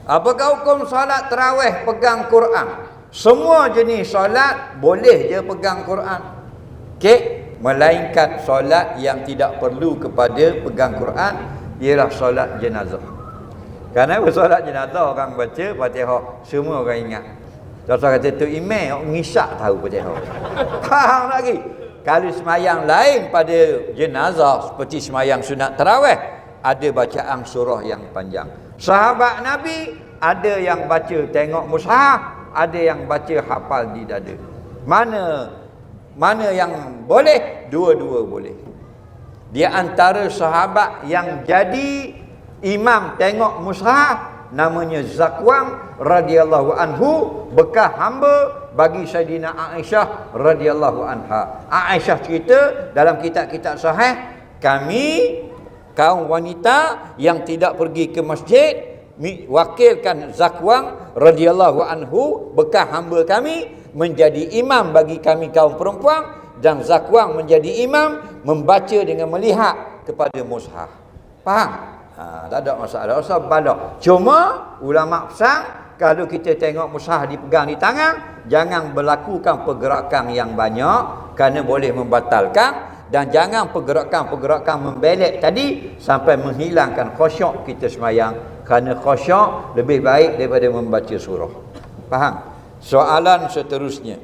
Apakah hukum solat tarawih pegang Quran? Semua jenis solat boleh je pegang Quran. Okey, melainkan solat yang tidak perlu kepada pegang Quran ialah solat jenazah. Kerana solat jenazah orang baca Fatihah, semua orang ingat. Tuan-tuan kata tu imam ngisak tahu Fatihah. Faham lagi? Kalau semayang lain pada jenazah seperti semayang sunat tarawih, ada bacaan surah yang panjang. Sahabat Nabi ada yang baca tengok mushaf, ada yang baca hafal di dada. Mana yang boleh? Dua-dua boleh. Di antara sahabat yang jadi imam tengok mushaf namanya Zakwang radhiyallahu anhu, bekas hamba bagi Sayyidina Aisyah radhiyallahu anha. Aisyah cerita dalam kitab-kitab sahih, kami kaum wanita yang tidak pergi ke masjid wakilkan Zakwang radhiyallahu anhu, bekas hamba kami, menjadi imam bagi kami kaum perempuan, dan Zakwang menjadi imam membaca dengan melihat kepada mushaf. Faham? Tak ada masalah. Usah balak. Cuma ulama pesan, kalau kita tengok mushaf dipegang di tangan, jangan berlakukan pergerakan yang banyak kerana boleh membatalkan, dan jangan pergerakan-pergerakan membelek tadi sampai menghilangkan khusyuk kita semayang, kerana khusyuk lebih baik daripada membaca surah. Faham? Soalan seterusnya,